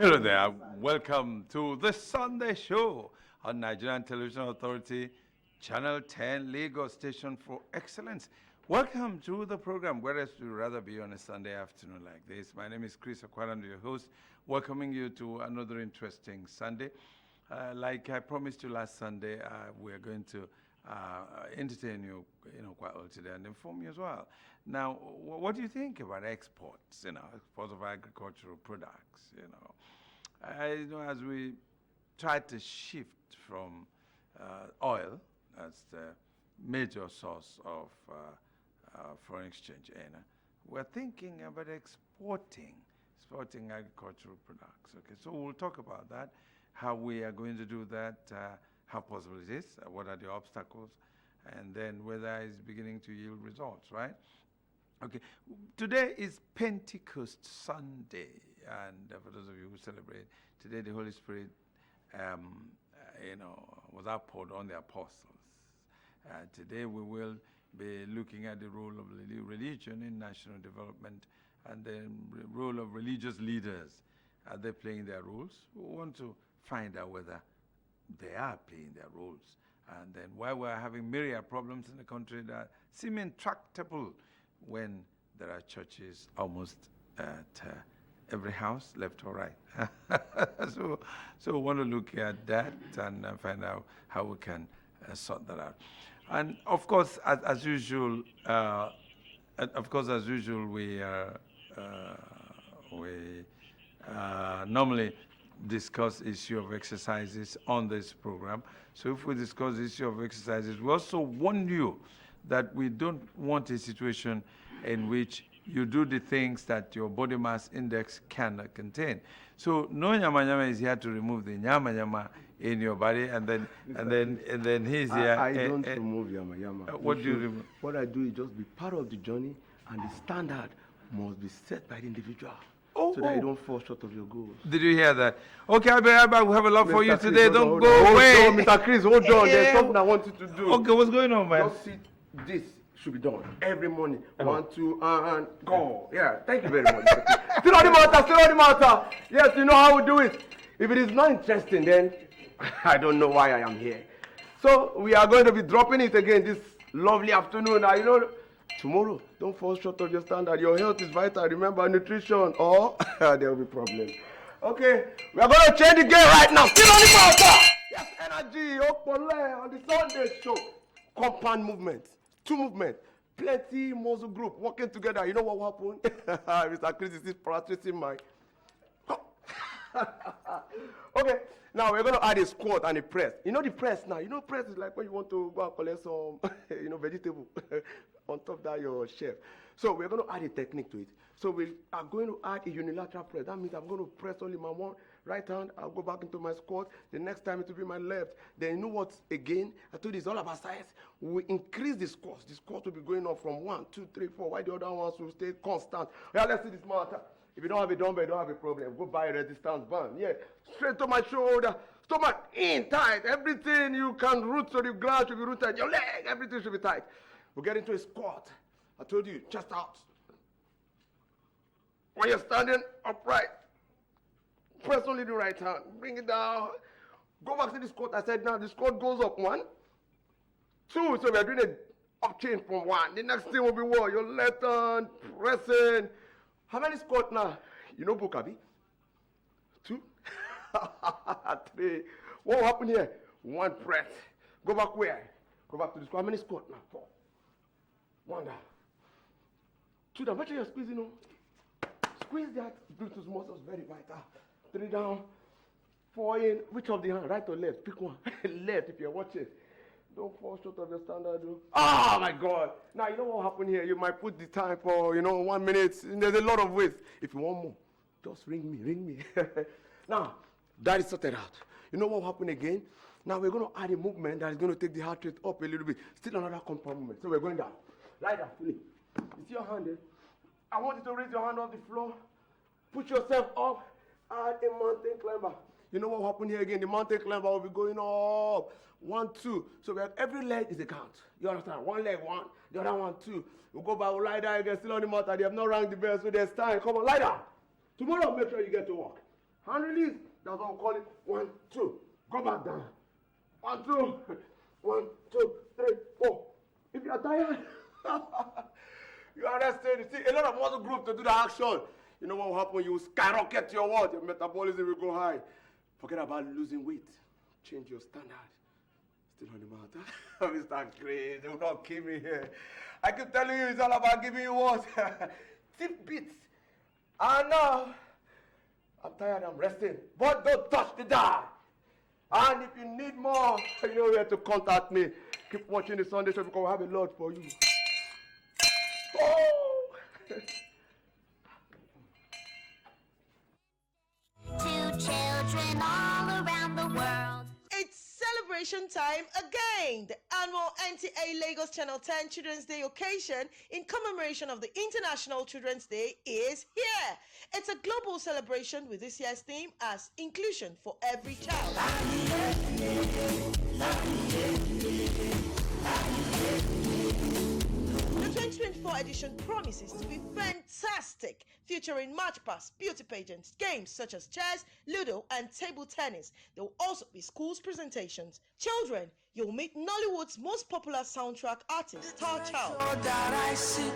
Hello there. Welcome to the Sunday Show on Nigerian Television Authority, Channel 10, Lagos Station for Excellence. Welcome to the program, whereas you'd rather be on a Sunday afternoon like this. My name is Chris Akwaran, your host, welcoming you to another interesting Sunday. Like I promised you last Sunday, we're going to entertain you, quite well today and inform you as well. Now, what do you think about exports? Exports of agricultural products. As we try to shift from oil as the major source of foreign exchange, we're thinking about exporting agricultural products. Okay, so we'll talk about that, how we are going to do that, how possible it is, what are the obstacles, and then whether it's beginning to yield results, right? Okay, today is Pentecost Sunday, and for those of you who celebrate, today the Holy Spirit, was outpoured on the apostles. Today we will be looking at the role of religion in national development and the role of religious leaders. Are they playing their roles? We want to find out whether they are playing their roles. And then why we're having myriad problems in the country that seem intractable when there are churches almost at every house, left or right. So we want to look at that and find out how we can sort that out. And of course, as usual, we normally discuss issue of exercises on this program. So if we discuss the issue of exercises, we also warn you that we don't want a situation in which you do the things that your body mass index cannot contain. So no nyama nyama is here to remove the nyama nyama in your body, and then he's here. I don't remove yama yama. What do you remove? What I do is just be part of the journey, and the standard must be set by the individual. So that you don't fall short of your goals. Did you hear that? Okay, I'll be right back. We have a lot for you Chris, today. Don't hold go on. away. Hold on, Mr. Chris, hold on. There's something I want you to do. Okay, what's going on, man? Just see, this should be done every morning. 1, 2, and go. Yeah, thank you very much. Still on the matter, still on the matter. Yes, you know how we do it. If it is not interesting, then I don't know why I am here. So we are going to be dropping it again this lovely afternoon. Now, tomorrow, don't fall short of your standard. Your health is vital. Remember nutrition, or there will be problems. Okay, we are going to change the game right now. Still on the matter. Yes, energy, on the Sunday show. Compound movement, 2 movements, plenty muscle group working together. You know what will happen? Mr. Chris is frustrating my. Okay, now we're going to add a squat and a press. You know the press now. Press is like when you want to go and collect some, vegetable on top of that your chef. So we're going to add a technique to it. So we are going to add a unilateral press. That means I'm going to press only my one right hand. I'll go back into my squat. The next time it will be my left. Then you know what? Again, I told you it's all about size. We increase the squats. The squats will be going up from 1, 2, 3, 4. While the other ones will stay constant. Yeah, let's see this matter. If you don't have a dumbbell, you don't have a problem. Go buy a resistance band. Yeah, straight to my shoulder. Stomach in, tight. Everything you can root to the ground should be rooted. Your leg, everything should be tight. We'll get into a squat. I told you, chest out. When you're standing upright, press only the right hand. Bring it down. Go back to the squat. I said now the squat goes up 1, 2. So we're doing a up chain from 1. The next thing will be what? Your left hand pressing. How many squats now? Book, Abi? 2? 3. What will happen here? 1 press. Go back where? Go back to the squat. How many squats now? 4. 1 down. 2 down. Make sure you're squeezing. Squeeze that gluteus muscles, very vital. 3 down. 4 in. Which of the hand? Right or left? Pick one. Left if you're watching. Don't fall short of your standard. Oh my God. Now, you know what happened here? You might put the time for, 1 minute. There's a lot of ways. If you want more, just ring me. Now, that is sorted out. You know what will happen again? Now, we're going to add a movement that is going to take the heart rate up a little bit. Still another compound movement. So we're going down. Lie down, fully. You see your hand there? I want you to raise your hand off the floor. Put yourself up. Add a mountain climber. You know what will happen here again? The mountain climber will be going up. 1, 2. So we have every leg is a count. You understand? One leg, 1. The other one, 2. We'll go back, we'll lie down again, still on the matter. They have not rang the bell, so there's time. Come on, lie down. Tomorrow, make sure you get to work. Hand release. That's what we call it. 1, 2. Go back down. 1, 2. 1, 2, 3, 4. If you are tired, you are resting. You see, a lot of muscle groups to do the action. You know what will happen? You will skyrocket your what? Your metabolism will go high. Forget about losing weight. Change your standard. Still on the matter. Mr. Chris, do not kill me here. I keep telling you it's all about giving you what? Tidbits. And now, I'm tired, I'm resting. But don't touch the dial. And if you need more, you know where to contact me. Keep watching the Sunday show because we have a lot for you. Oh! To children all around the world. It's celebration time again. The annual NTA Lagos Channel 10 Children's Day occasion in commemoration of the International Children's Day is here. It's a global celebration with this year's theme as Inclusion for Every Child. The 2024 edition promises to be fantastic, featuring match pass, beauty pageants, games such as chess, ludo, and table tennis. There will also be schools presentations. Children, you'll meet Nollywood's most popular soundtrack artist, Star Child. That I sit,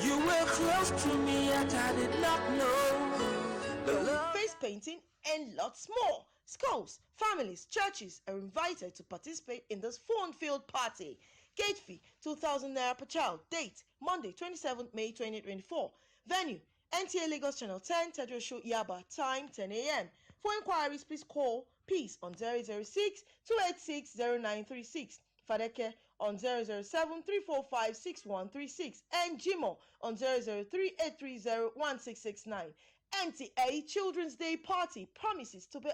you were close to me yet I did not know. Face painting, and lots more. Schools, families, churches are invited to participate in this fun-filled party. Gate fee, 2,000 naira per child. Date, Monday, 27th May 2024. Venue, NTA Lagos Channel 10, Tedro Show Yaba. Time, 10 a.m. For inquiries, please call Peace on 006 286 0936. Fadeke on 007 345 6136. And Jimo on 003 830 1669. NTA Children's Day Party promises to be a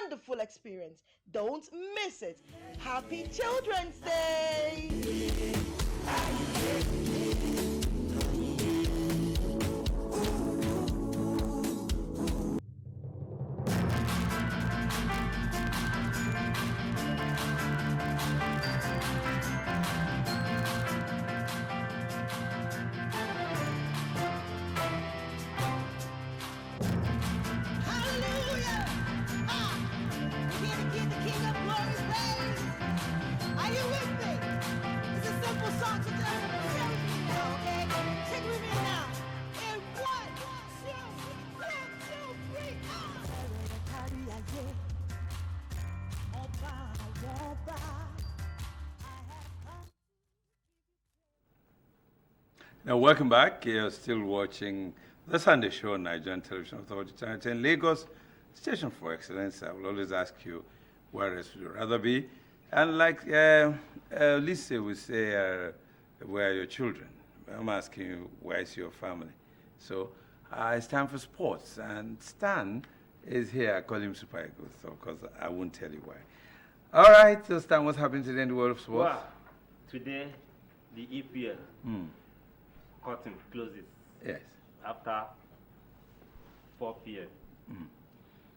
wonderful experience. Don't miss it. Happy Children's Day! Hallelujah! We're here to give the King of Glory praise. Are you with me? It's a simple song to just share with me now, okay? Take it with me now. In 1, 2, 3, Now, welcome back. You're still watching the Sunday Show on Nigerian Television Authority Channel 10 Lagos, Station for Excellence. I will always ask you, where else would you rather be? And like Lisa would say, where are your children? I'm asking you, where is your family? So it's time for sports. And Stan is here. I call him Super Eagles, so of course I won't tell you why. All right, so Stan, what's happening today in the world of sports? Well, today the EPL curtain closes Yes. after 4 p.m.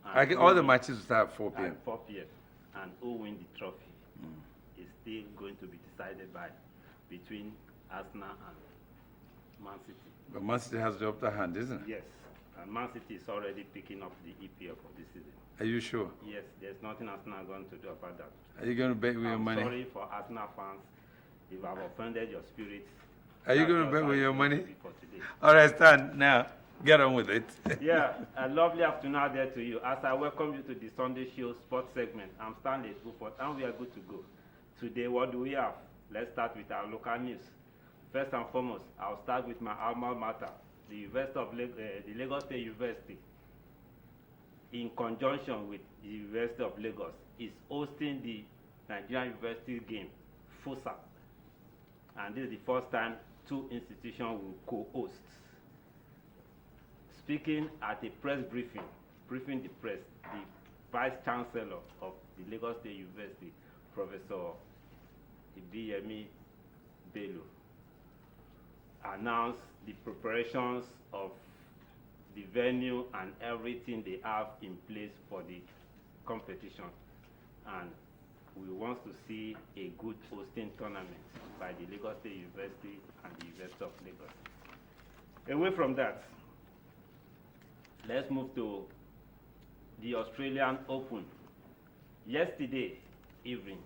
I get all the matches will start at 4 p.m. At 4 p.m. And who win the trophy is still going to be decided by between Arsenal and Man City. But Man City has the upper hand, isn't it? Yes, and Man City is already picking up the EPL for this season. Are you sure? Yes, there's nothing Arsenal are going to do about that. Are you going to bet with your I'm money? sorry for Arsenal fans if I've offended your spirit. Are you That's going to just bet how with it's your going to money? be for today. All right, Stan, now get on with it. Yeah, a lovely afternoon out there to you. As I welcome you to the Sunday Show Sports segment, I'm Stanley Buford, and we are good to go. Today, what do we have? Let's start with our local news. First and foremost, I'll start with my alma mater, the University of the Lagos State University, in conjunction with the University of Lagos, is hosting the Nigerian University Game, FUSA. And this is the first time two institutions will co-host. Speaking at a press briefing the press, the Vice Chancellor of the Lagos State University, Professor Ibiyemi Bello, announced the preparations of the venue and everything they have in place for the competition. And we want to see a good hosting tournament by the Lagos State University and the University of Lagos. Away from that, let's move to the Australian Open. Yesterday evening,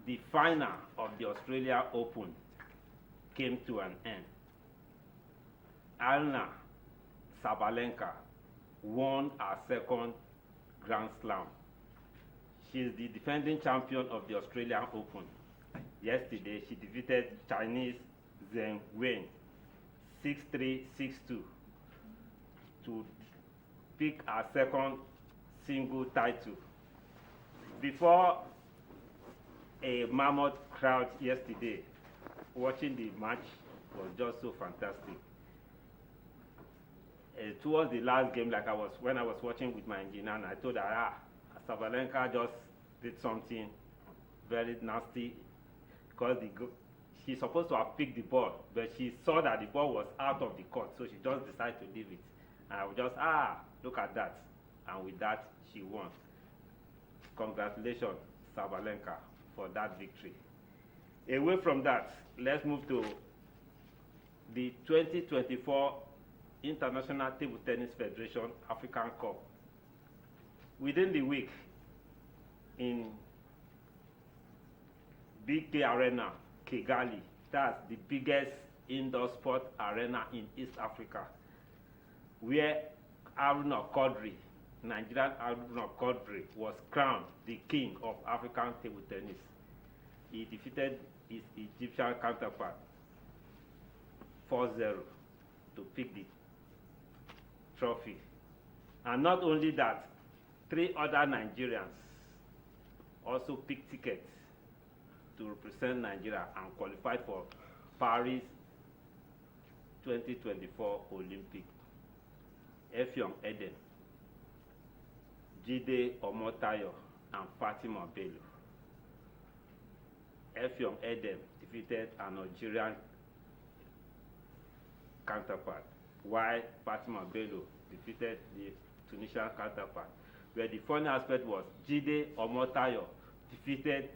the final of the Australia Open came to an end. Aryna Sabalenka won her second Grand Slam. She is the defending champion of the Australian Open. Yesterday, she defeated Chinese Zheng Wen 6-3, 6-2 to pick her second single title. Before a mammoth crowd yesterday, watching the match was just so fantastic. Towards the last game, when I was watching with my engineer, and I told her, Sabalenka just did something very nasty because she's supposed to have picked the ball, but she saw that the ball was out of the court, so she just decided to leave it. And I was just, look at that. And with that, she won. Congratulations, Sabalenka, for that victory. Away from that, let's move to the 2024 International Table Tennis Federation African Cup. Within the week, in BK Arena, Kigali, that's the biggest indoor sport arena in East Africa, where Haruna Quadri, Nigerian Haruna Quadri, was crowned the king of African table tennis. He defeated his Egyptian counterpart 4-0 to pick the trophy. And not only that, 3 other Nigerians also picked tickets to represent Nigeria and qualified for Paris 2024 Olympic. Effiong Eden, Jide Omotayo, and Fatima Bello. Effiong Eden defeated an Algerian counterpart, while Fatima Bello defeated the Tunisian counterpart. But the funny aspect was Jide Omotayo defeated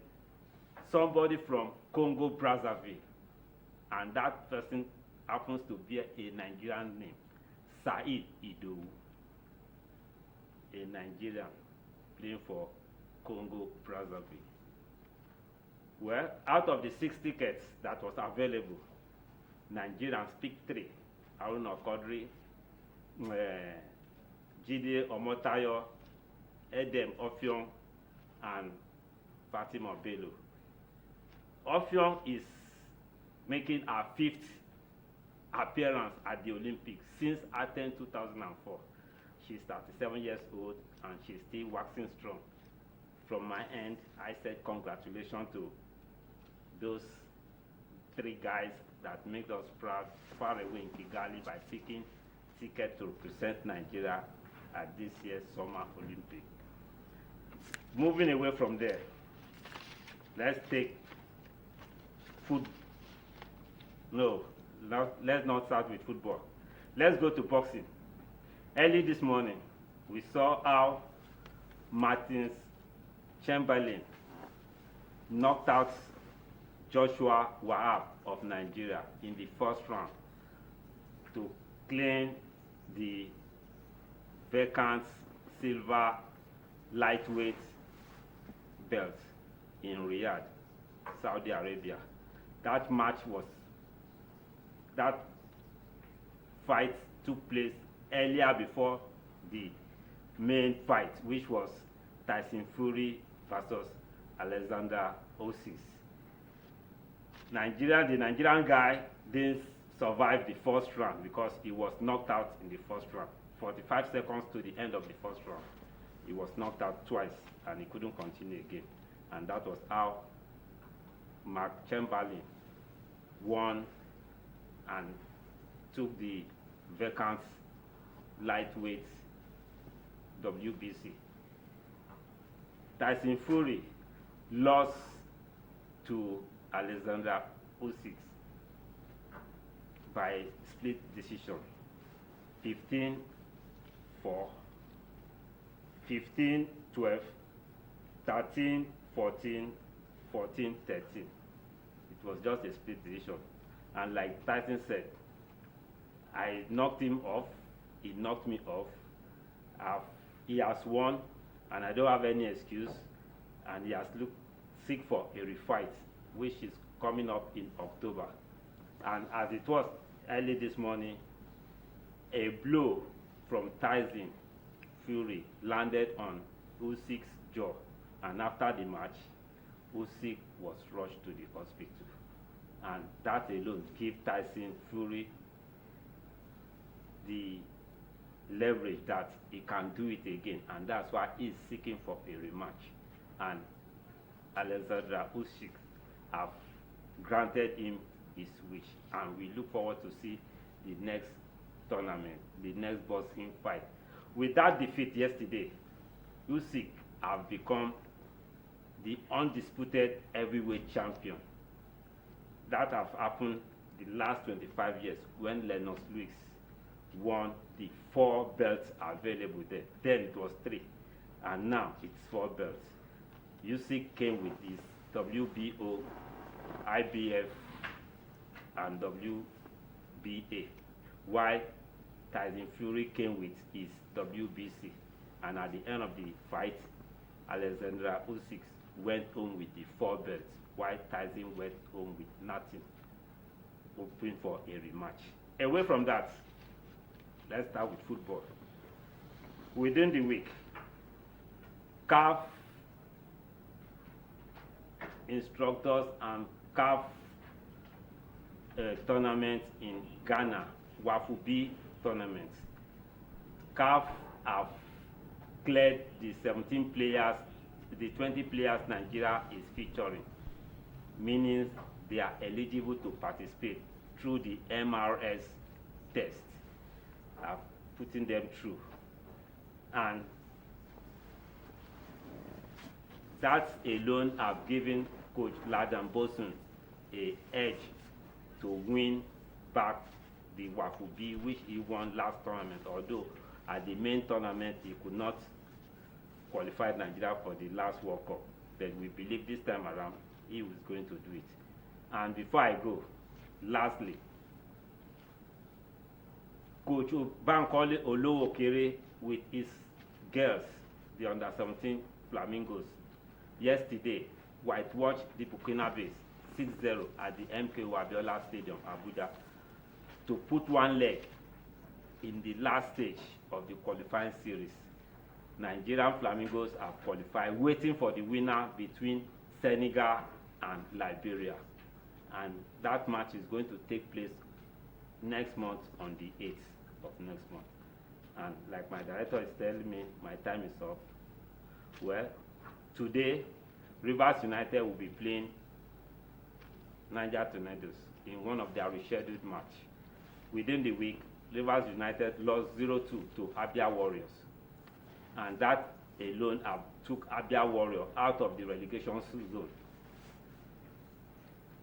somebody from Congo Brazzaville, and that person happens to be a Nigerian name, Said Idowu, a Nigerian playing for Congo Brazzaville. Well, out of the 6 tickets that was available, Nigerians picked 3: Haruna Quadri, Jide Omotayo, Edem Effiong, and Fatima Bello. Effiong is making her 5th appearance at the Olympics since Athens 2004. She's 37 years old and she's still waxing strong. From my end, I said congratulations to those 3 guys that make us proud far away in Kigali by picking tickets to represent Nigeria at this year's Summer Olympics. Moving away from there, let's take let's not start with football. Let's go to boxing. Early this morning, we saw how Martins Chamberlain knocked out Joshua Wahab of Nigeria in the first round to claim the vacant silver lightweight belt in Riyadh, Saudi Arabia. That fight took place earlier before the main fight, which was Tyson Fury versus Alexander Usyk. The Nigerian guy didn't survive the first round because he was knocked out in the first round. 45 seconds to the end of the first round, he was knocked out twice and he couldn't continue again. And that was how Mark Chamberlain won and took the vacant lightweight WBC. Tyson Fury lost to Alexander Usyk by split decision, 15-4, 15-12, 13-14, 14-13. It was just a split decision. And like Tyson said, I knocked him off, he knocked me off. I've he has won, and I don't have any excuse, and he has seek for a refight, which is coming up in October. And as it was early this morning, a blow from Tyson Fury landed on Usyk's jaw, and after the match, Usyk was rushed to the hospital. And that alone gave Tyson Fury the leverage that he can do it again, and that's why he's seeking for a rematch. And Alexander Usyk have granted him his wish, and we look forward to see the next tournament, the next boxing fight. With that defeat yesterday, Usyk have become the undisputed heavyweight champion. That have happened the last 25 years when Lennox Lewis won the 4 belts available there. Then it was 3, and now it's 4 belts. Usyk came with his WBO, IBF, and WBA, while Tyson Fury came with his WBC. And at the end of the fight, Alexander Usyk went home with the 4 belts, while Tyson went home with nothing, hoping for a rematch. Away from that, let's start with football. Within the week, CAF instructors and CAF tournaments in Ghana, Wafubi tournaments. CAF have cleared the 17 players, the 20 players Nigeria is featuring, meaning they are eligible to participate through the MRS test, putting them through. And that alone have given Coach Ladan Bosun an edge to win back the Wafubi, which he won last tournament, although at the main tournament he could not qualify Nigeria for the last World Cup. But we believe this time around he was going to do it. And before I go, lastly, Coach Bankole Olowokere with his girls, the under-17 Flamingos, yesterday whitewashed the Burkina-Faso 6-0 at the MKO Abiola Stadium, Abuja, to put one leg in the last stage of the qualifying series. Nigerian Flamingos have qualified, waiting for the winner between Senegal and Liberia. And that match is going to take place next month on the 8th of next month. And like my director is telling me, my time is up. Well, today, Rivers United will be playing Niger Tornadoes in one of their rescheduled match. Within the week, Rivers United lost 0-2 to Abia Warriors. And that alone took Abia Warriors out of the relegation zone.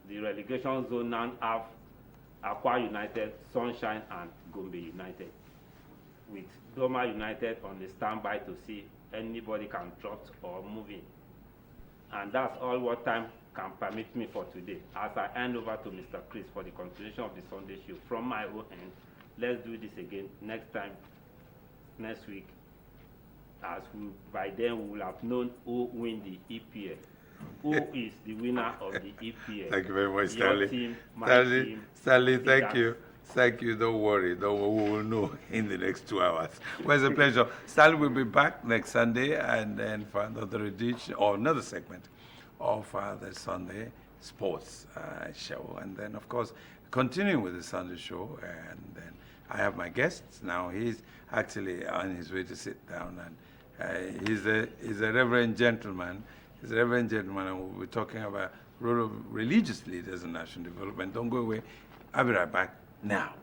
The relegation zone now have Akwa United, Sunshine, and Gombe United, with Doma United on the standby to see anybody can drop or move in. And that's all what time can permit me for today. As I hand over to Mr. Chris for the continuation of the Sunday show. From my own end, let's do this again next time, next week, as by then we will have known who win the EPL. Who is the winner of the EPL? Thank you very much, Your Stanley. team, my team. Stanley, thank Vegas. you. Thank you. Don't worry. We will know in the next 2 hours. Well, it's a pleasure. Stanley will be back next Sunday, and then for another edition or another segment of the Sunday Sports show. And then, of course, continuing with the Sunday show. And then I have my guests now. He's actually on his way to sit down, and he's a reverend gentleman. He's a reverend gentleman, and we'll be talking about the role of religious leaders in national development. Don't go away. I'll be right back now.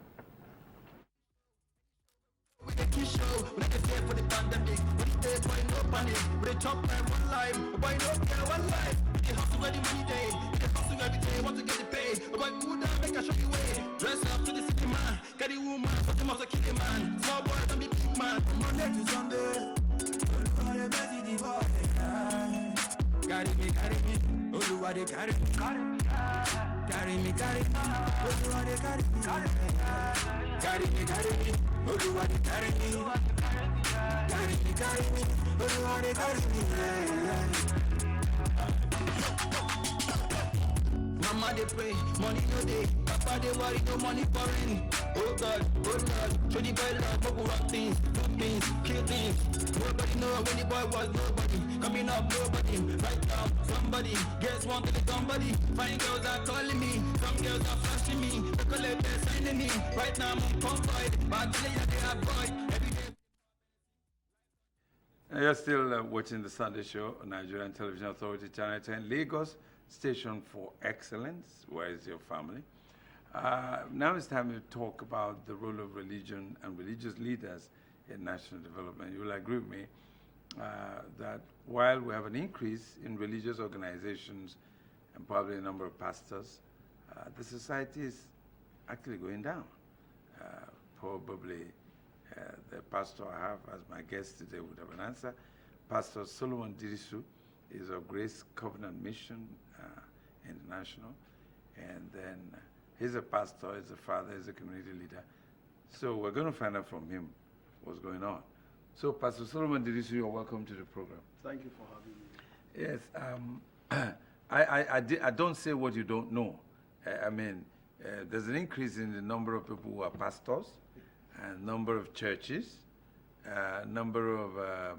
Carry me, Oluwa dey carry me, carry me, Oluwa dey carry me, carry me, Oluwa dey carry me, they carry me, Oluwa they carry me. Mama they pray, money no day. Papa they worry, no money pouring. Oh God, show the boy love, people rock things, do things, kill things. Nobody know when the boy was nobody, coming up nobody. Right now, somebody, guess one to the somebody. Fine girls are calling me, some girls are flashing me. Look at they're signing me. Right now I'm on convoy, but today they are boy. Every day. You're still watching the Sunday Show on Nigerian Television Authority, Channel 10, Lagos, Station for Excellence. Where is your family? Now it's time to talk about the role of religion and religious leaders in national development. You will agree with me that while we have an increase in religious organizations and probably a number of pastors, the society is actually going down. Probably the pastor I have as my guest today would have an answer. Pastor Solomon Dirisu is of Grace Covenant Mission International, and then he's a pastor, he's a father, he's a community leader. So we're going to find out from him what's going on. So Pastor Solomon Dirisu, you're welcome to the program. Thank you for having me. Yes, I don't say what you don't know. I mean, there's an increase in the number of people who are pastors, and number of churches, number of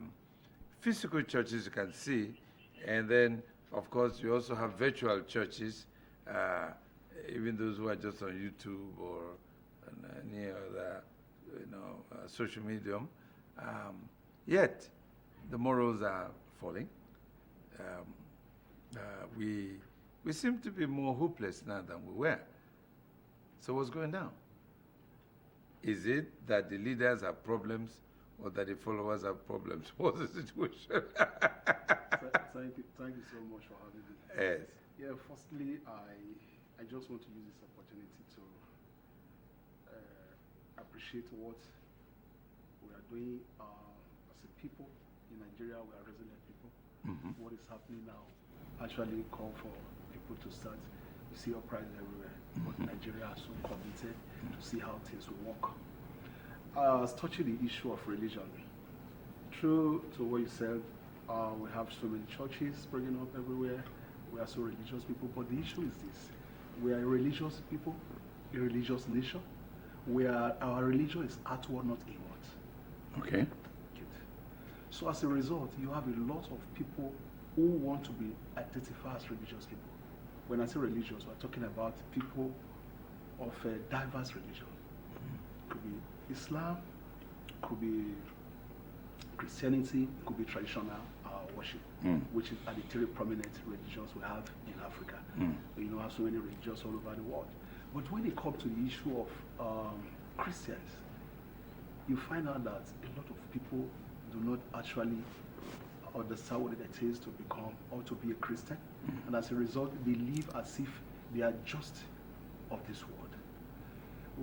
physical churches you can see, and then, of course, you also have virtual churches, even those who are just on YouTube or on any other, social medium. Yet, the morals are falling. We seem to be more hopeless now than we were. So what's going down? Is it that the leaders have problems or that the followers have problems? What's the situation? Thank you so much for having me. Yes. Yeah, firstly, I just want to use this opportunity to appreciate what we are doing as a people. In Nigeria, we are resilient people. Mm-hmm. What is happening now actually call for people to start. You see uprising everywhere, but Nigeria is so committed to see how things will work. As touching the issue of religion, true to what you said, we have so many churches springing up everywhere. We are so religious people, but the issue is this: we are a religious people, a religious nation. Our religion is outward, not inward. Okay. Good. So as a result, you have a lot of people who want to be identified as religious people. When I say religious, we're talking about people of diverse religion. Could be Islam, could be Christianity, could be traditional worship, which are the three prominent religions we have in Africa. You know, have so many religions all over the world. But when it comes to the issue of Christians, you find out that a lot of people do not actually understand what it is to become or to be a Christian, and as a result, they live as if they are just of this world.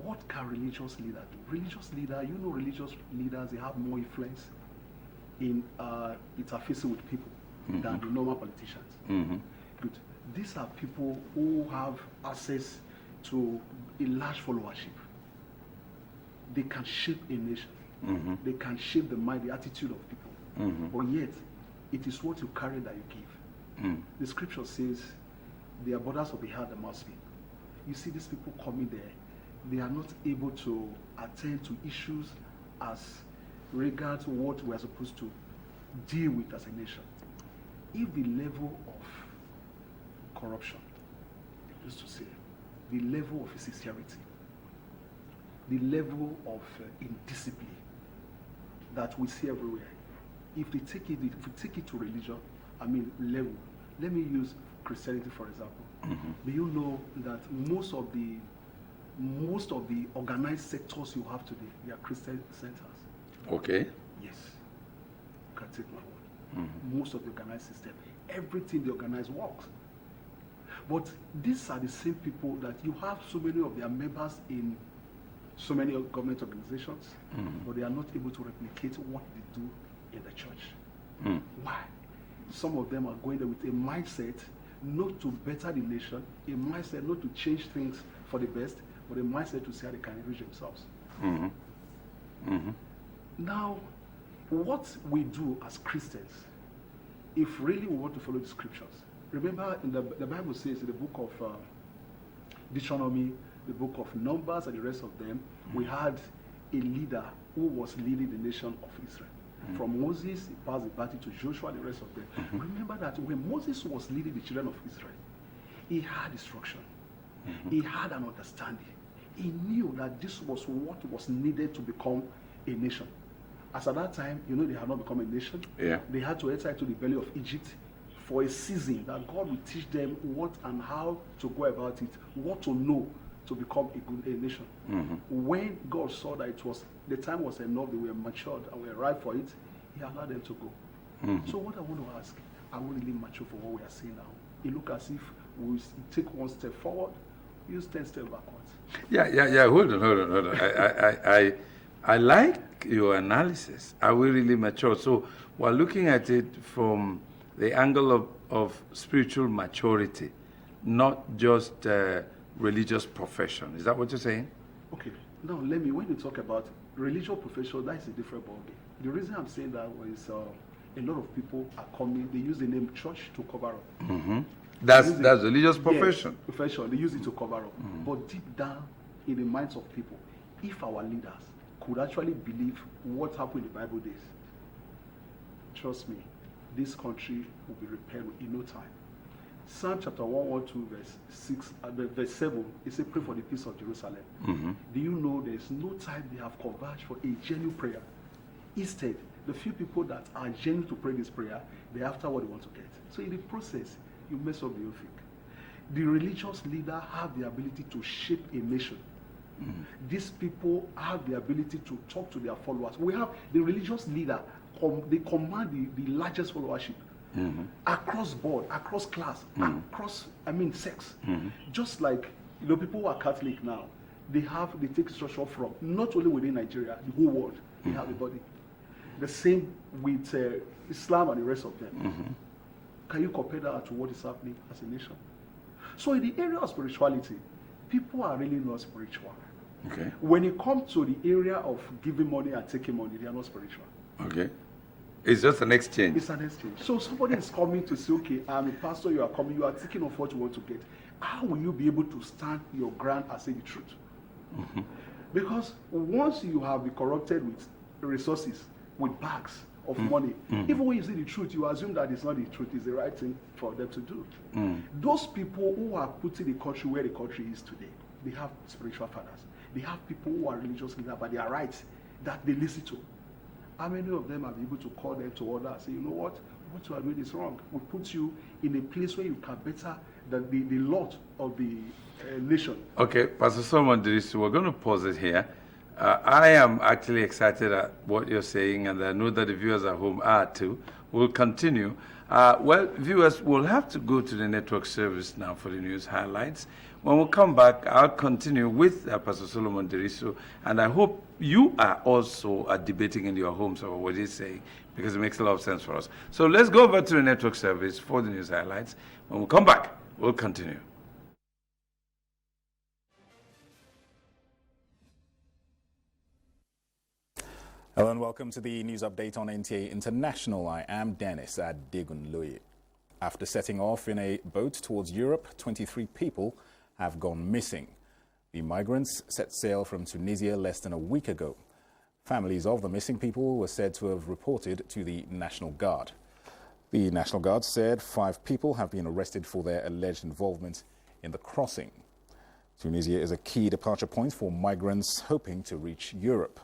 What can religious leader do? Religious leader, religious leaders, they have more influence in interfacing with people than the normal politicians. Good. These are people who have access to a large followership. They can shape a nation. They can shape the mind, the attitude of people. But yet, it is what you carry that you give. The scripture says, they are borders of the heart that must be. You see these people coming there, they are not able to attend to issues as regards what we are supposed to deal with as a nation. If the level of corruption, just to say, the level of insincerity, the level of indiscipline that we see everywhere, if we take it to religion, level. Let me use Christianity for example. Do you know that most of the organized sectors you have today, they are Christian centers? Okay. Yes. You can take my word. Most of the organized system, everything they organize works. But these are the same people that you have so many of their members in so many government organizations, but they are not able to replicate what they do in the church. Why? Some of them are going there with a mindset not to better the nation, a mindset not to change things for the best, but a mindset to see how they can enrich themselves. Now, what we do as Christians, if really we want to follow the scriptures, remember in the Bible says in the book of Deuteronomy, the book of Numbers, and the rest of them, we had a leader who was leading the nation of Israel. From Moses, he passed the baton to Joshua and the rest of them. Remember that when Moses was leading the children of Israel, he had instruction. He had an understanding. He knew that this was what was needed to become a nation. As at that time, you know, they had not become a nation. Yeah. They had to enter into the belly of Egypt for a season that God will teach them what and how to go about it, what to know to become a nation. When God saw that the time was enough, they were matured and were ripe for it, he allowed them to go. So what I want to ask, are we really mature for what we are seeing now? It looks as if we take one step forward, we use 10 steps backwards. Yeah. Hold on. I like your analysis. Are we really mature? So we're looking at it from the angle of spiritual maturity, not just religious profession. Is that what you're saying? Okay. Now, when you talk about religious profession, that is a different ballgame. The reason I'm saying that was a lot of people are coming, they use the name church to cover up. That's religious profession. Yes, profession. They use it to cover up. But deep down in the minds of people, if our leaders could actually believe what happened in the Bible days, trust me, this country will be repaired in no time. Psalm chapter 112, verse 7, it says, pray for the peace of Jerusalem. Do you know there's no time they have converged for a genuine prayer? Instead, the few people that are genuine to pray this prayer, they're after what they want to get. So in the process, you mess up the whole thing. The religious leader have the ability to shape a nation. These people have the ability to talk to their followers. We have the religious leader, they command the largest followership. Across board, across class, across, sex. Just like, people who are Catholic now, they take instruction from, not only within Nigeria, the whole world, they have a body. The same with Islam and the rest of them. Can you compare that to what is happening as a nation? So in the area of spirituality, people are really not spiritual. Okay. When it comes to the area of giving money and taking money, they are not spiritual. Okay. It's just an exchange. It's an exchange. So somebody is coming to say, okay, I'm a pastor, you are coming, you are thinking of what you want to get. How will you be able to stand your ground and say the truth? Because once you have been corrupted with resources, with bags of money, even when you say the truth, you assume that it's not the truth, it's the right thing for them to do. Those people who are putting the country where the country is today, they have spiritual fathers. They have people who are religious leaders, but they are right that they listen to. How many of them are able to call them to order and say, you know what you are doing is wrong. We put you in a place where you can better the lot of the nation. Okay, Pastor Solomon Dirisu, we're going to pause it here. I am actually excited at what you're saying, and I know that the viewers at home are too. We'll continue. Well, viewers, we'll have to go to the network service now for the news highlights. When we come back, I'll continue with Pastor Solomon Dirisu, and I hope you are also debating in your homes over what he's saying, because it makes a lot of sense for us. So let's go over to the network service for the news highlights. When we come back, we'll continue. Hello and welcome to the news update on NTA International. I am Dennis Adegunloye. After setting off in a boat towards Europe, 23 people have gone missing. The migrants set sail from Tunisia less than a week ago. Families of the missing people were said to have reported to the National Guard. The National Guard said 5 people have been arrested for their alleged involvement in the crossing. Tunisia is a key departure point for migrants hoping to reach Europe.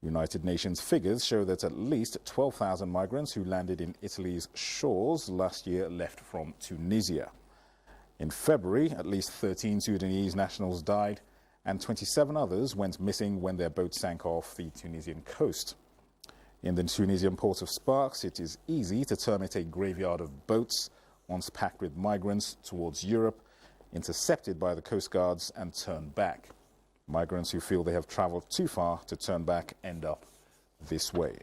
United Nations figures show that at least 12,000 migrants who landed in Italy's shores last year left from Tunisia. In February, at least 13 Sudanese nationals died and 27 others went missing when their boat sank off the Tunisian coast. In the Tunisian port of Sfax, it is easy to term it a graveyard of boats, once packed with migrants towards Europe, intercepted by the coast guards and turned back. Migrants who feel they have traveled too far to turn back end up this way.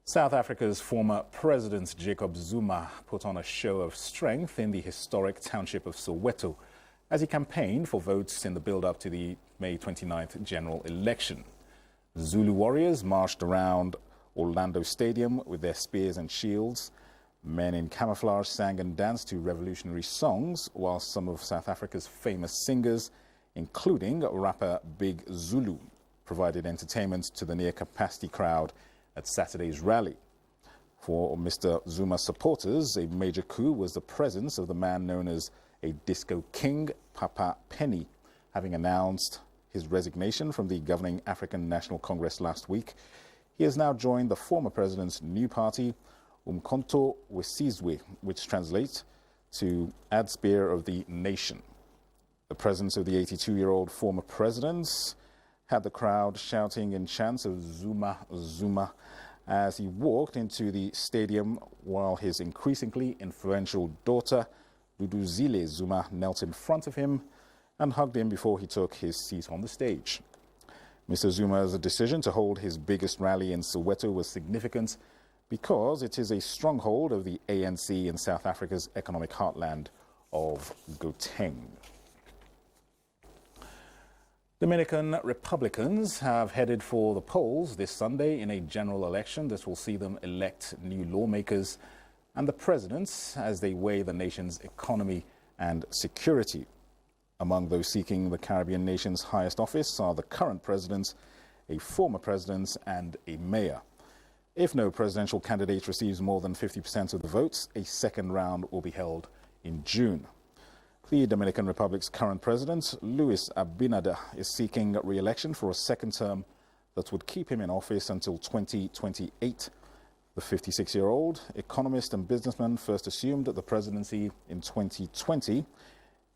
South Africa's former President Jacob Zuma put on a show of strength in the historic township of Soweto as he campaigned for votes in the build-up to the May 29th general election. Zulu warriors marched around Orlando Stadium with their spears and shields. Men in camouflage sang and danced to revolutionary songs, while some of South Africa's famous singers, including rapper Big Zulu, provided entertainment to the near-capacity crowd at Saturday's rally. For Mr. Zuma's supporters, a major coup was the presence of the man known as a disco king, Papa Penny, having announced his resignation from the governing African National Congress last week. He has now joined the former president's new party, Umkhonto weSizwe, which translates to Add Spear of the Nation. The presence of the 82-year-old former president had the crowd shouting in chants of Zuma, Zuma, as he walked into the stadium, while his increasingly influential daughter, Duduzile Zuma, knelt in front of him and hugged him before he took his seat on the stage. Mr. Zuma's decision to hold his biggest rally in Soweto was significant because it is a stronghold of the ANC in South Africa's economic heartland of Gauteng. Dominican Republicans have headed for the polls this Sunday in a general election that will see them elect new lawmakers and the presidents as they weigh the nation's economy and security. Among those seeking the Caribbean nation's highest office are the current president, a former president, and a mayor. If no presidential candidate receives more than 50% of the votes, a second round will be held in June. The Dominican Republic's current president, Luis Abinader, is seeking re-election for a second term that would keep him in office until 2028. The 56-year-old economist and businessman first assumed the presidency in 2020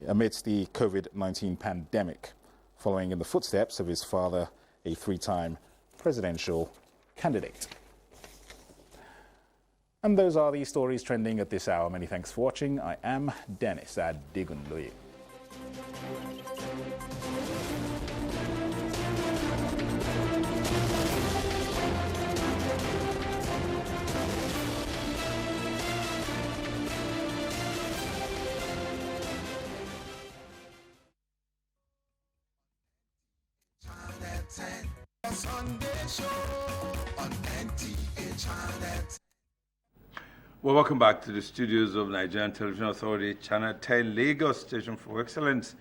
amidst the COVID-19 pandemic, following in the footsteps of his father, a three-time presidential candidate. And those are the stories trending at this hour. Many thanks for watching. I am Dennis Adigunloye. Sunday show on NTA Channel. Well, welcome back to the studios of Nigerian Television Authority, Channel 10, Lagos Station for Excellence.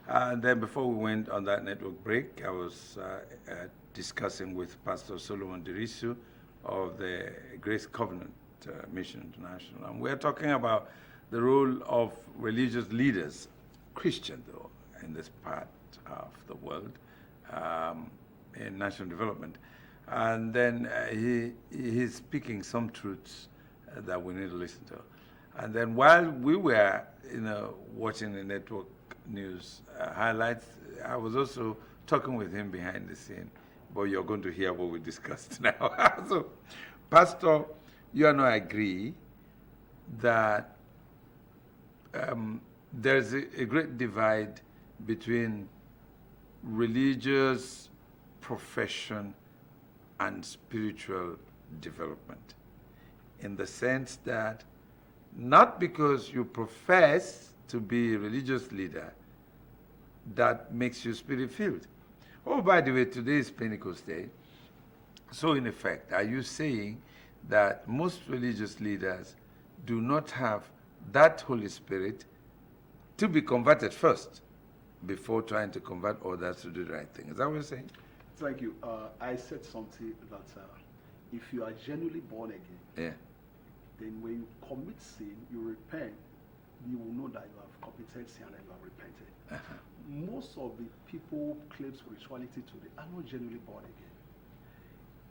And then before we went on that network break, I was discussing with Pastor Solomon Dirisu of the Grace Covenant Mission International. And we're talking about the role of religious leaders, Christian though, in this part of the world, in national development. And then he's speaking some truths that we need to listen to. And then while we were, watching the network news highlights, I was also talking with him behind the scene. But you're going to hear what we discussed now. So, Pastor, you and I agree that there's a great divide between religious profession and spiritual development, in the sense that not because you profess to be a religious leader that makes you spirit-filled. Oh, by the way, today is Pentecost Day. So in effect, are you saying that most religious leaders do not have that Holy Spirit to be converted first before trying to convert others to do the right thing? Is that what you're saying? Thank you. I said something that if you are genuinely born again, then when you commit sin, you repent, you will know that you have committed sin and you have repented. Most of the people who claim spirituality today are not genuinely born again.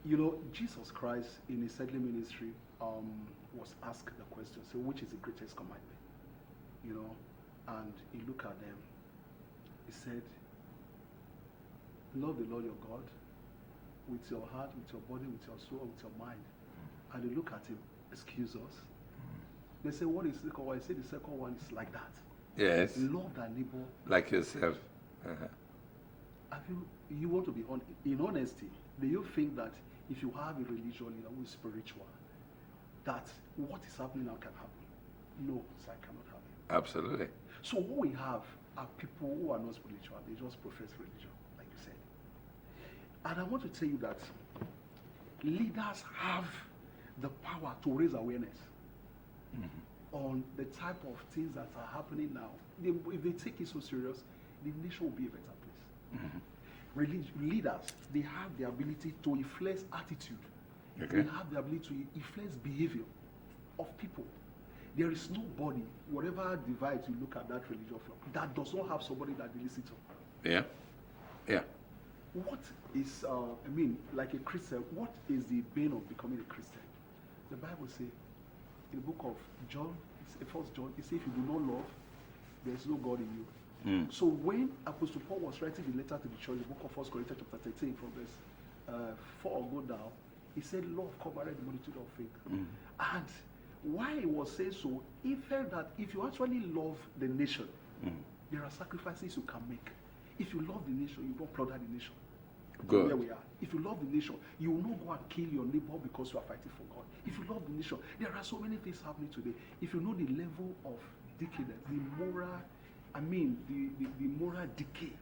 You know, Jesus Christ in his earthly ministry was asked the question, so which is the greatest commandment? You know, and he looked at them, he said, love the Lord your God with your heart, with your body, with your soul, with your mind. And they look at him, excuse us. They say, what is the second one? I say the second one is like that. Yes. Love thy neighbor. Like yourself. Have you want to be in honesty, do you think that if you have a religion who is spiritual, that what is happening now can happen? No, sir, cannot happen. Absolutely. So what we have are people who are not spiritual, they just profess religion, like you said. And I want to tell you that leaders have the power to raise awareness on the type of things that are happening now. If they take it so serious, the nation will be a better place. Leaders, they have the ability to influence attitude. Okay. They have the ability to influence behavior of people. There is nobody, whatever divide you look at that religion from, that does not have somebody that they listen to. Yeah. Yeah. What is, like a Christian, what is the bane of becoming a Christian? The Bible says, in the book of John, First John, it says, if you do not love, there is no God in you. So when Apostle Paul was writing the letter to the church, the book of 1 Corinthians chapter 13, from verse 4 go down, he said, love covered the multitude of things. And why he was saying so, he felt that if you actually love the nation, there are sacrifices you can make. If you love the nation, you don't plunder the nation. Good. Where we are. If you love the nation, you will not go and kill your neighbor because you are fighting for God. If you love the nation, there are so many things happening today. If you know the level of decadence, the moral decay,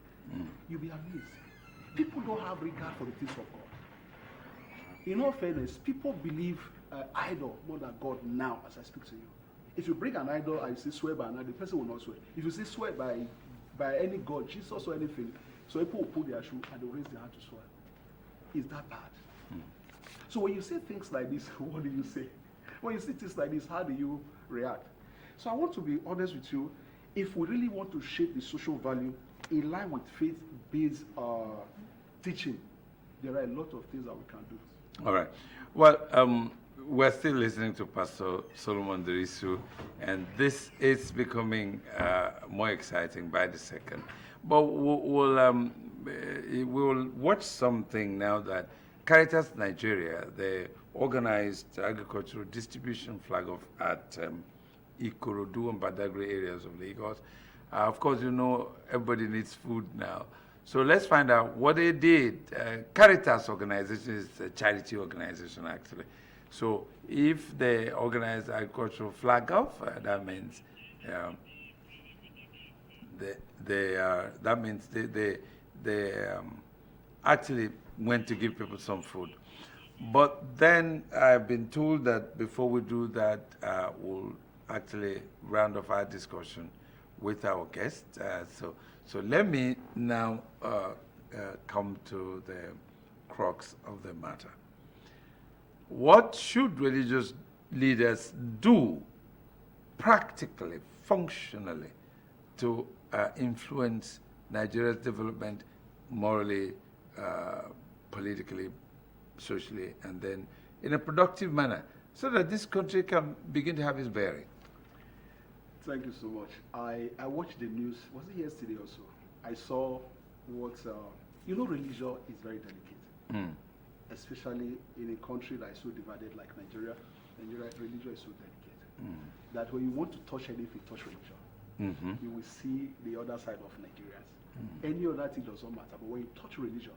you'll be amazed. People don't have regard for the things of God. In all fairness, people believe idol more than God now as I speak to you. If you bring an idol and you say swear by an idol, the person will not swear. If you say swear by any God, Jesus or anything, so people will put their shoe and they'll raise their hand to swear. Is that bad? So when you say things like this, what do you say? When you see things like this, how do you react? So I want to be honest with you. If we really want to shape the social value in line with faith-based teaching, there are a lot of things that we can do. All right. Well, we're still listening to Pastor Solomon Dirisu, and this is becoming more exciting by the second. But we'll watch something now that Caritas Nigeria, the organized agricultural distribution flag off at Ikorodu and Badagry areas of Lagos. Of course, you know, everybody needs food now. So let's find out what they did. Caritas organization is a charity organization, actually. So if they organize agricultural flag off, that means they actually went to give people some food. But then I've been told that before we do that, we'll actually round off our discussion with our guest. So let me now come to the crux of the matter. What should religious leaders do practically, functionally, to influence Nigeria's development morally, politically, socially, and then in a productive manner, so that this country can begin to have its bearing? Thank you so much. I watched the news, was it yesterday or so? I saw what, religion is very delicate. Especially in a country that is so divided like Nigeria. Religion is so delicate. That when you want to touch anything, touch religion. You will see the other side of Nigerians. Any other thing does not matter, but when you touch religion,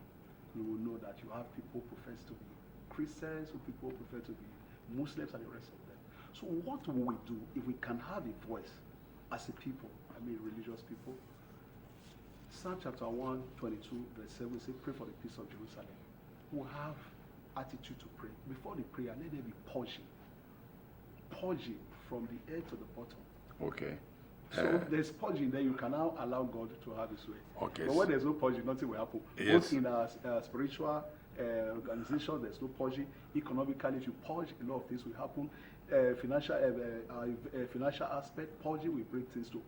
you will know that you have people who profess to be Christians, or people who prefer to be Muslims, and the rest of them. So what will we do if we can have a voice as a people, religious people? Psalm chapter 122, verse 7 says, pray for the peace of Jerusalem. Who have attitude to pray. Before the prayer, let there be purging from the head to the bottom. Okay. So there's purging, then you can now allow God to have his way. Okay. But when there's no purging, nothing will happen. Yes. Both in a spiritual organization, there's no purging. Economically, if you purge, a lot of things will happen. Financial aspect, purging will bring things to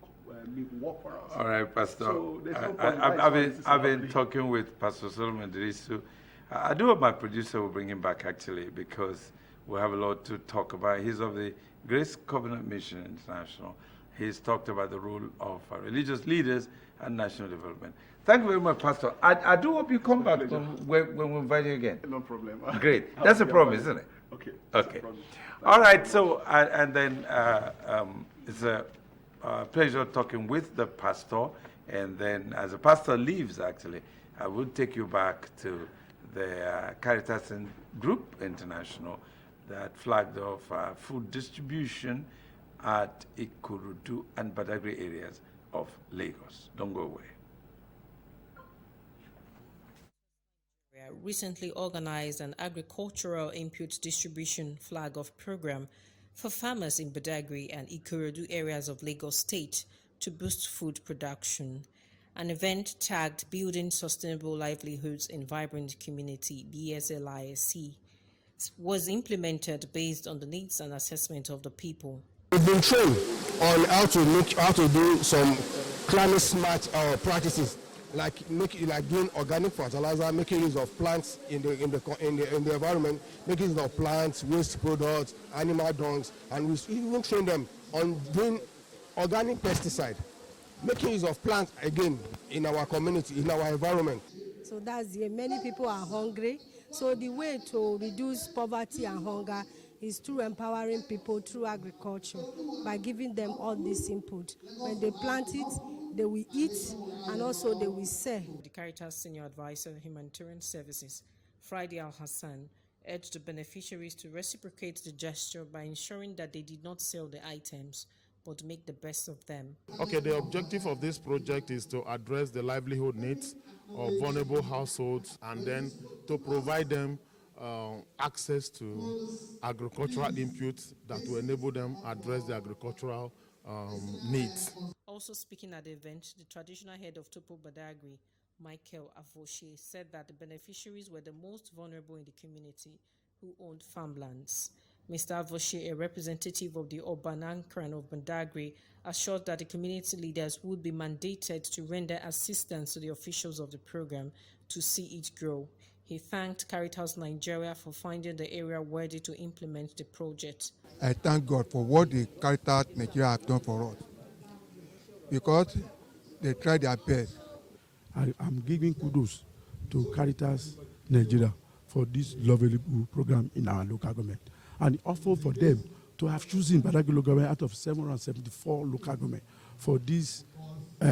work for us. All right, Pastor. So there's no I've been talking with Pastor Solomon Dirisu. I do hope my producer will bring him back, actually, because we have a lot to talk about. He's of the Grace Covenant Mission International. He's talked about the role of religious leaders and national development. Thank you very much, Pastor. I do hope you come back when we invite you again. No problem. Great. That's a promise, isn't it? Okay. Okay. All right. So, and then it's a pleasure talking with the pastor. And then as the pastor leaves, actually, I will take you back to the Caritas Group International that flagged off food distribution at Ikorodu and Badagry areas of Lagos. Don't go away. Recently organized an agricultural input distribution flag-off program for farmers in Badagry and Ikorodu areas of Lagos State to boost food production. An event tagged Building Sustainable Livelihoods in Vibrant Community (BSLISC) was implemented based on the needs and assessment of the people. We've been trained on how to do some climate smart practices, like doing organic fertilizer, making use of plants in the environment, making use of plants, waste products, animal dungs, and we even train them on doing organic pesticide, making use of plants again in our community, in our environment. So that's it. Many people are hungry. So the way to reduce poverty and hunger is through empowering people through agriculture by giving them all this input. When they plant it, they will eat and also they will sell. The Caritas Senior Advisor on Humanitarian Services, Friday Al-Hassan, urged the beneficiaries to reciprocate the gesture by ensuring that they did not sell the items but make the best of them. Okay, the objective of this project is to address the livelihood needs of vulnerable households and then to provide them access to agricultural inputs that will enable them address the agricultural needs. Also speaking at the event, the traditional head of Topo Badagry, Michael Avoshe, said that the beneficiaries were the most vulnerable in the community who owned farmlands. Mr. Avoshe, a representative of the Urban Ankran of Badagry, assured that the community leaders would be mandated to render assistance to the officials of the program to see it grow. He thanked Caritas Nigeria for finding the area worthy to implement the project. I thank God for what the Caritas Nigeria have done for us, because they tried their best. I'm giving kudos to Caritas Nigeria for this lovely program in our local government, and also for them to have chosen Badagry local government out of 774 local government for this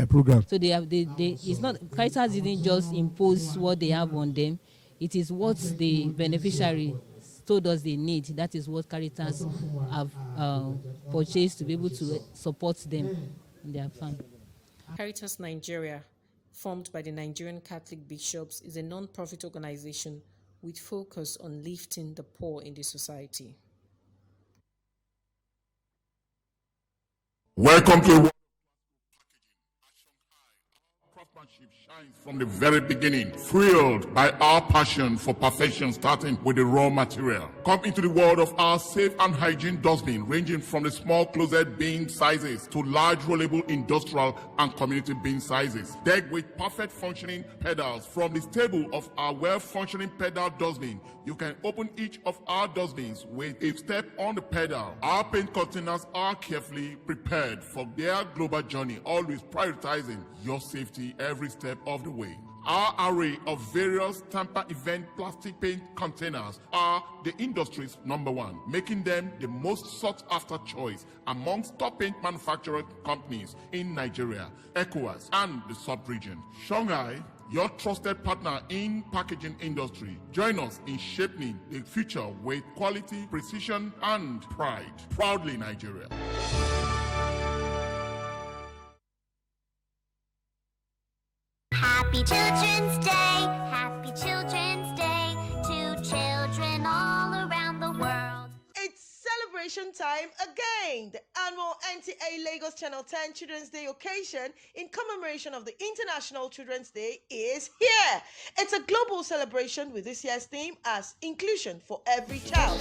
program. So it's not, Caritas didn't just impose what they have on them. It is what the beneficiary told us they need. That is what Caritas have purchased to be able to support them in their farm. Caritas Nigeria, formed by the Nigerian Catholic Bishops, is a non-profit organization with focus on lifting the poor in the society. Welcome to craftsmanship shines from the very beginning, fueled by our passion for perfection, starting with the raw material. Come into the world of our safe and hygiene dustbin, ranging from the small closet bin sizes to large rollable industrial and community bin sizes. Decked with perfect functioning pedals from the stable of our well-functioning pedal dustbin. You can open each of our dustbins with a step on the pedal. Our paint containers are carefully prepared for their global journey, always prioritizing your safety every step of the way. Our array of various Tampa event plastic paint containers are the industry's #1, making them the most sought-after choice amongst top paint manufacturing companies in Nigeria, ECOWAS, and the sub-region. Shanghai, your trusted partner in packaging industry. Join us in shaping the future with quality, precision, and pride. Proudly Nigeria. Happy Children's Day, Happy Children's Day to children all around the world. It's celebration time again. The annual NTA Lagos Channel 10 Children's Day occasion in commemoration of the International Children's Day is here. It's a global celebration with this year's theme as Inclusion for Every Child.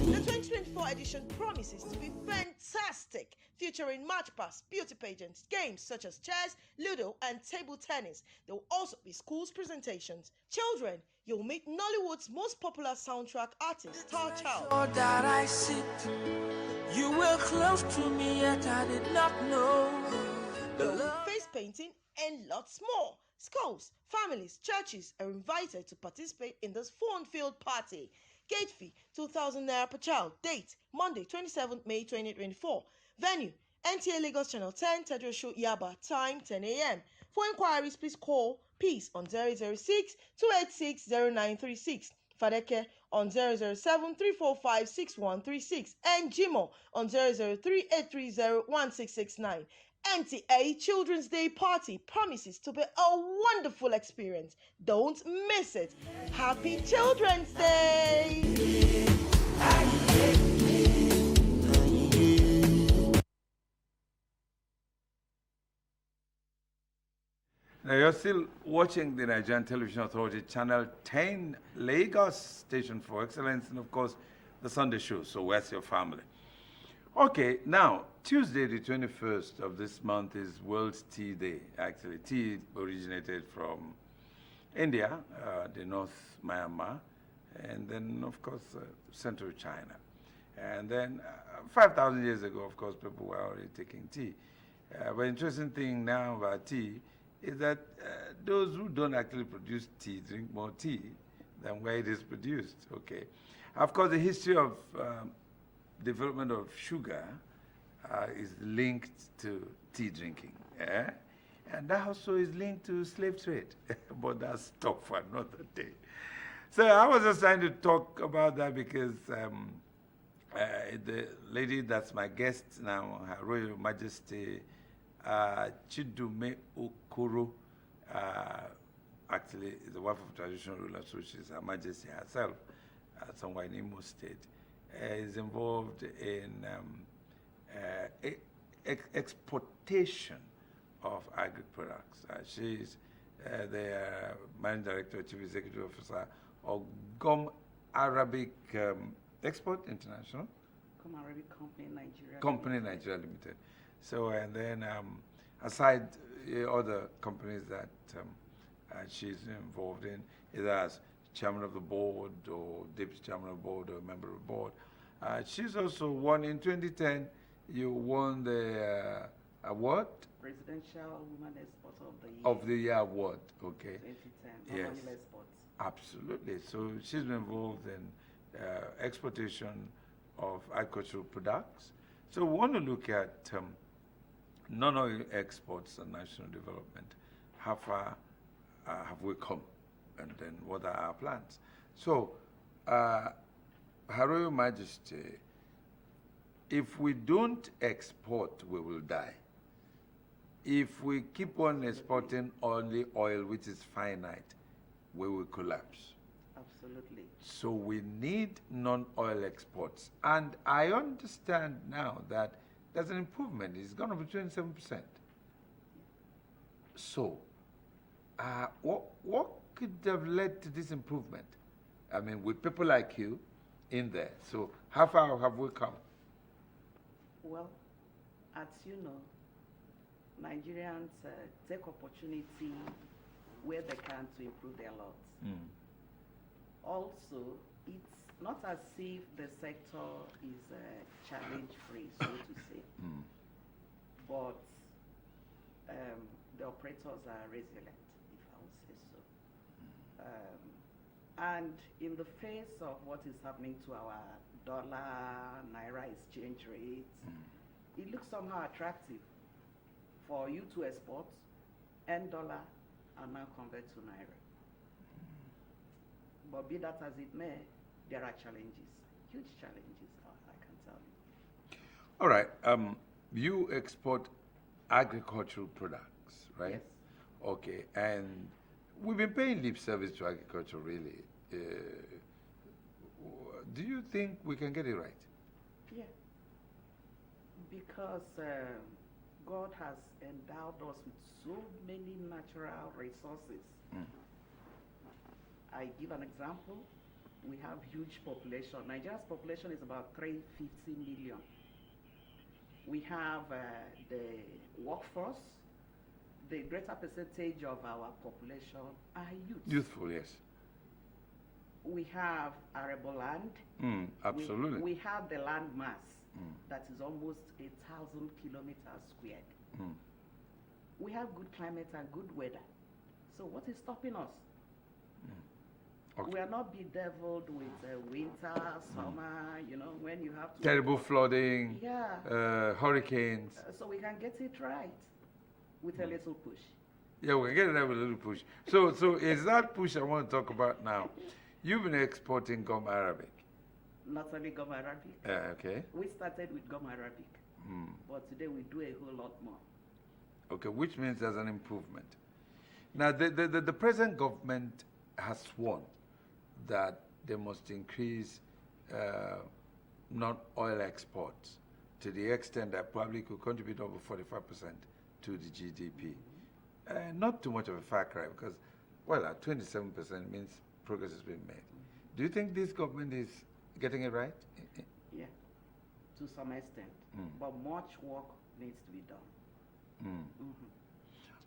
The 2024 edition promises to be fantastic, featuring match pass, beauty pageants, games such as chess, ludo, and table tennis. There will also be schools presentations. Children, you'll meet Nollywood's most popular soundtrack artist, Star Child. That I sit, you were close to me yet I did not know. There will be face painting and lots more. Schools, families, churches are invited to participate in this fun-filled party. Gate fee, 2,000 naira per child. Date, Monday, 27th May 2024. Venue, NTA Lagos Channel 10, Tedro Show Yaba. Time, 10 a.m. For inquiries, please call Peace on 006-286-0936. Fadeke on 007-345-6136. And Jimo on 003-830-1669. NTA Children's Day Party promises to be a wonderful experience. Don't miss it. Happy Children's Day! Now you're still watching the Nigerian Television Authority Channel 10 Lagos Station for Excellence, and of course the Sunday show. So where's your family? Okay, now Tuesday the 21st of this month is World Tea Day. Actually, tea originated from India, the North Myanmar, and then of course Central China. And then 5,000 years ago, of course, people were already taking tea. But interesting thing now about tea is that those who don't actually produce tea drink more tea than where it is produced, okay? Of course, the history of development of sugar is linked to tea drinking, and that also is linked to slave trade, but that's talk for another day. So I was just trying to talk about that because the lady that's my guest now, Her Royal Majesty Chidume Okoro, actually is the wife of traditional ruler, so she's Her Majesty herself, somewhere in Imo State, is involved in exportation of agri products. She's the Managing Director, Chief Executive Officer of GUM Arabic Export International. GUM Arabic Company Nigeria. Company Nigeria Limited. So, and then aside other companies that she's involved in, either as chairman of the board or deputy chairman of the board or member of the board. She's also won in 2010, you won the award? Presidential Woman Exporter of the Year. Of the Year award, okay. 2010, yes. Manila Exports. Absolutely. So she's been involved in exportation of agricultural products. So we want to look at non-oil exports and national development. How far have we come? And then what are our plans? So, Her Royal Majesty, if we don't export, we will die. If we keep on exporting only oil, which is finite, we will collapse. Absolutely. So we need non-oil exports. And I understand now that there's an improvement. It's gone up to 27%. So, what could have led to this improvement? I mean, with people like you in there. So how far have we come? Well, as you know, Nigerians take opportunity where they can to improve their lot. Also, it's not as if the sector is challenge-free, so to say. But the operators are resilient, if I would say so. And in the face of what is happening to our dollar-naira exchange rate, it looks somehow attractive for you to export and dollar and now convert to naira. But be that as it may, there are challenges, huge challenges, I can tell you. All right. You export agricultural products, right? Yes. Okay. And we've been paying lip service to agriculture, really. Do you think we can get it right? Yeah. Because God has endowed us with so many natural resources. I give an example. We have huge population. Nigeria's population is about 350 million. We have the workforce. The greater percentage of our population are youth. Youthful, yes. We have arable land. Absolutely. We have the land mass that is almost 1,000 kilometers squared. We have good climate and good weather. So what is stopping us? Okay. We are not bedeviled with winter, summer, you know, when you have to... Terrible flooding, yeah. hurricanes. So we can get it right with a little push. Yeah, we can get it right with a little push. So is that push I want to talk about now. You've been exporting GUM Arabic. Not only GUM Arabic. Okay. We started with GUM Arabic. But today we do a whole lot more. Okay, which means there's an improvement. Now, the present government has sworn that they must increase non-oil exports to the extent that probably could contribute over 45% to the GDP. Not too much of a far cry because, well, at 27% means progress has been made. Do you think this government is getting it right? Yeah, to some extent. But much work needs to be done.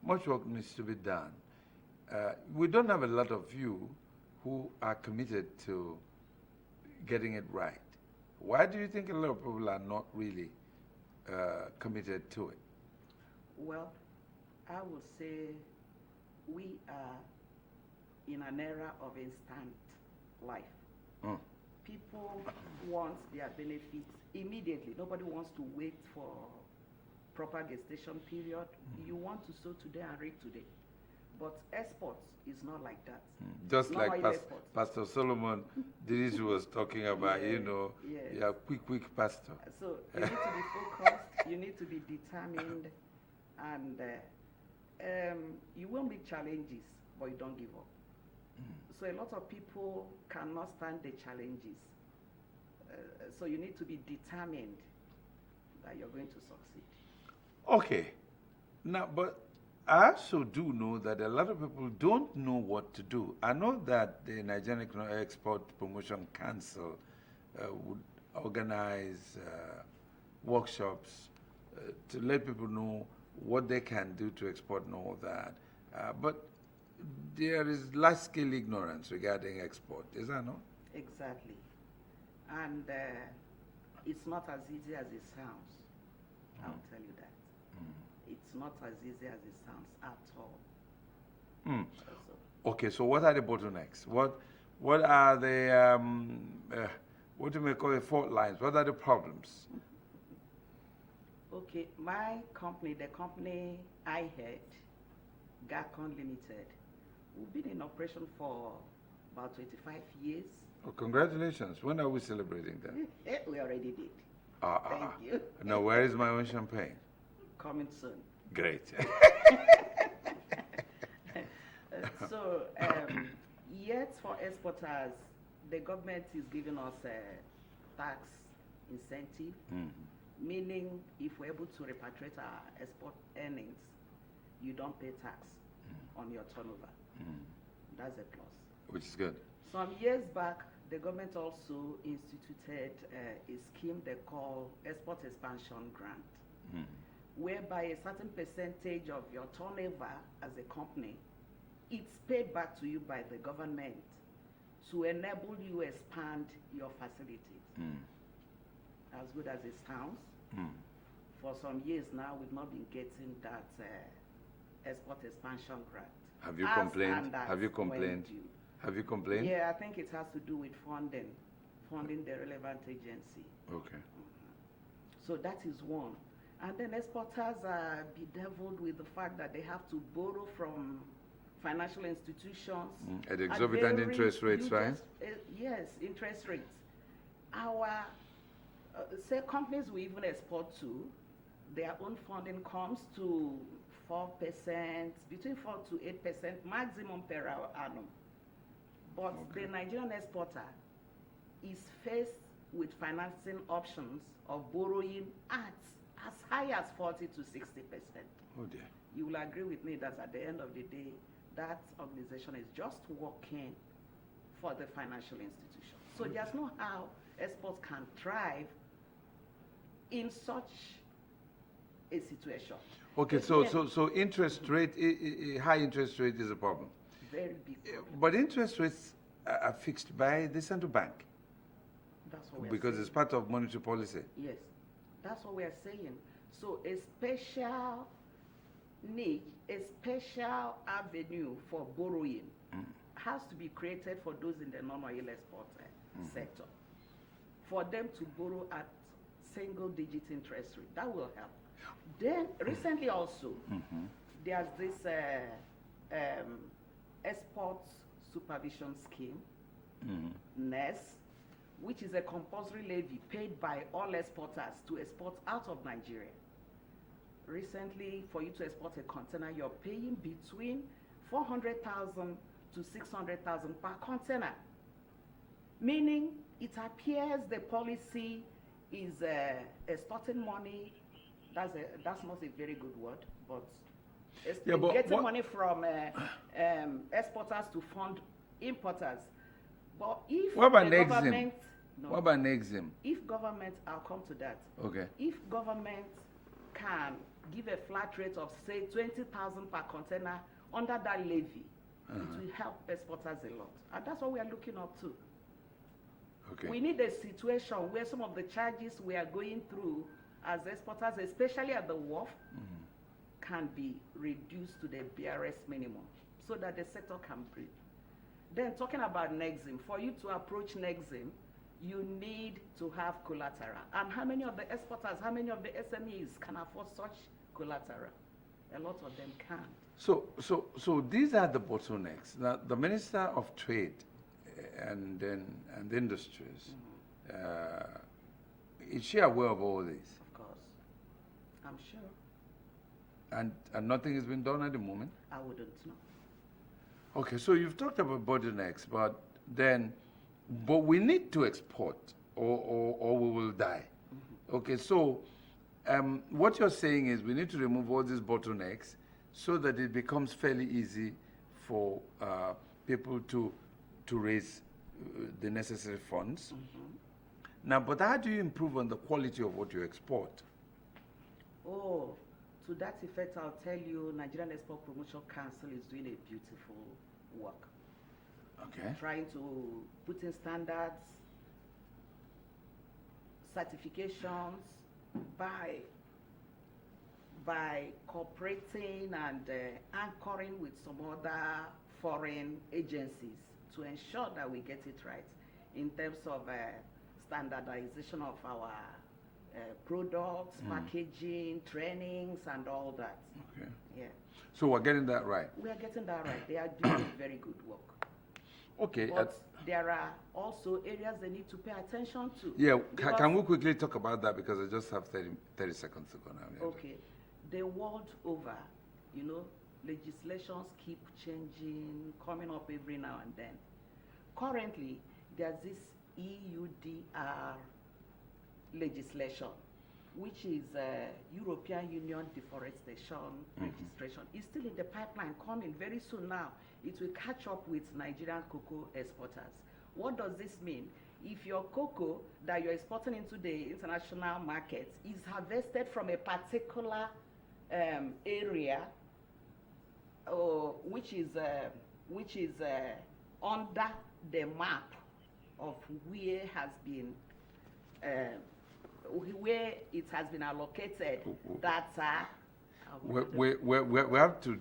Much work needs to be done. We don't have a lot of you who are committed to getting it right. Why do you think a lot of people are not really committed to it? Well, I would say we are in an era of instant life. People want their benefits immediately. Nobody wants to wait for proper gestation period. You want to sow today and reap today. But exports is not like that. Just Not like exports. Pastor Solomon Dirisu was talking about, Yes, you know, yes. yeah, quick pastor. So you need to be focused, you need to be determined, and you will meet challenges, but you don't give up. So a lot of people cannot stand the challenges. So you need to be determined that you're going to succeed. Okay. Now, but I also do know that a lot of people don't know what to do. I know that the Nigerian Economic Export Promotion Council would organize workshops to let people know what they can do to export and all that. But there is large-scale ignorance regarding export. Is that not? Exactly. And it's not as easy as it sounds. I'll tell you that. It's not as easy as it sounds at all. Okay, so what are the bottlenecks? What are the, what do we call it, fault lines? What are the problems? Okay, my company, the company I head, GACON Limited, we've been in operation for about 25 years. Oh, congratulations. When are we celebrating that? We already did. Thank you. Now, where is my own champagne? Coming soon. Great. So, yet for exporters, the government is giving us a tax incentive, meaning if we're able to repatriate our export earnings, you don't pay tax on your turnover. That's a plus. Which is good. Some years back, the government also instituted a scheme they call Export Expansion Grant, whereby a certain percentage of your turnover as a company, it's paid back to you by the government to enable you expand your facilities. As good as it sounds, for some years now, we've not been getting that export expansion grant. Have you complained? Have you complained? Have you complained? Yeah, I think it has to do with funding the relevant agency. Okay. So that is one. And then exporters are bedeviled with the fact that they have to borrow from financial institutions. At exorbitant interest rates, right? Yes, interest rates. Our, say companies we even export to, their own funding comes to 4%, between 4 to 8% maximum per annum. But the Nigerian exporter is faced with financing options of borrowing at as high as 40 to 60%. Oh dear. You will agree with me that at the end of the day, that organization is just working for the financial institution. So there's no how exports can thrive in such a situation. Okay, so interest rate, high interest rate is a problem. Very big problem. But interest rates are fixed by the central bank. That's what we're Because saying. it's part of monetary policy. Yes, that's what we are saying. So a special niche, a special avenue for borrowing has to be created for those in the non-oil export sector. For them to borrow at single-digit interest rate, that will help. Then recently also, there's this export supervision scheme, NES, which is a compulsory levy paid by all exporters to export out of Nigeria. recently, for you to export a container, you're paying between 400,000 to 600,000 per container. Meaning, it appears the policy is extorting money. That's not a very good word, but it's getting money from exporters to fund importers. But if what about the NEXIM? government, no, What about NEXIM? if government, I'll come to that. Okay. If government can give a flat rate of say 20,000 per container under that levy, it will help exporters a lot, and that's what we are looking up to. Okay. We need a situation where some of the charges we are going through as exporters, especially at the wharf, can be reduced to the BRS minimum so that the sector can breathe. Then talking about NEXIM, for you to approach NEXIM, you need to have collateral. And how many of the exporters, how many of the SMEs can afford such collateral? A lot of them can't. So these are the bottlenecks. Now, the Minister of Trade and Industries, is she aware of all this? Of course, I'm sure. And nothing has been done at the moment? I wouldn't know. Okay, so you've talked about bottlenecks, but we need to export or we will die. Okay, so what you're saying is we need to remove all these bottlenecks so that it becomes fairly easy for people to raise the necessary funds. Now, but how do you improve on the quality of what you export? Oh, to that effect, I'll tell you, Nigerian Export Promotion Council is doing a beautiful work. Okay. Trying to put in standards, certifications by cooperating and anchoring with some other foreign agencies to ensure that we get it right in terms of standardization of our products, packaging, trainings, and all that. Okay. Yeah. So we're getting that right? We are getting that right. They are doing very good work. Okay. But there are also areas they need to pay attention to. Yeah, can we quickly talk about that because I just have 30 seconds to go now. Okay. The world over, you know, legislations keep changing, coming up every now and then. Currently, there's this EUDR legislation, which is European Union Deforestation Registration. It's still in the pipeline, coming very soon now. It will catch up with Nigerian cocoa exporters. What does this mean? If your cocoa that you're exporting into the international market is harvested from a particular area, which is under the map of where it has been allocated data. We have to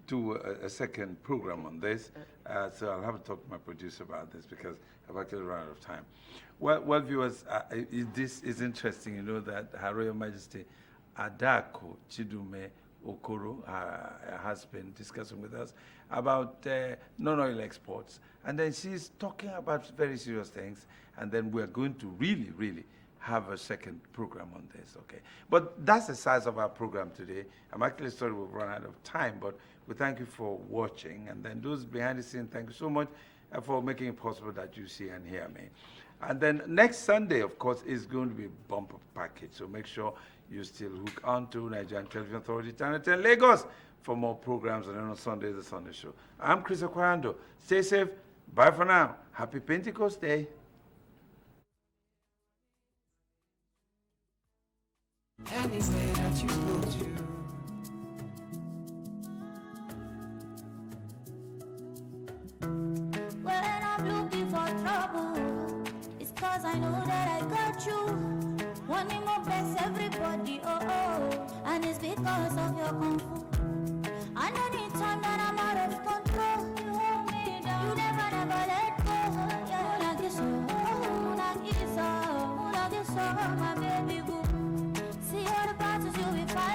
do a second program on this, so I'll have to talk to my producer about this because I've actually run out of time. Well, viewers, this is interesting. You know that Her Royal Majesty Adako Chidume Okoro has been discussing with us about non-oil exports, and then she's talking about very serious things, and then we're going to really have a second program on this, okay? But that's the size of our program today. I'm actually sorry we've run out of time, but we thank you for watching, and then those behind the scenes, thank you so much for making it possible that you see and hear me. And then next Sunday, of course, is going to be a bumper package, so make sure you still hook on to Nigerian Television Authority Channel 10 Lagos for more programs, and then on Sunday, the Sunday Show. I'm Chris Aquando. Stay safe. Bye for now. Happy Pentecost Day. Anywhere that you go to, When I'm looking for trouble, it's cause I know that I got you. Wanting more best everybody, and it's because of your kung fu. I know the time that I'm out of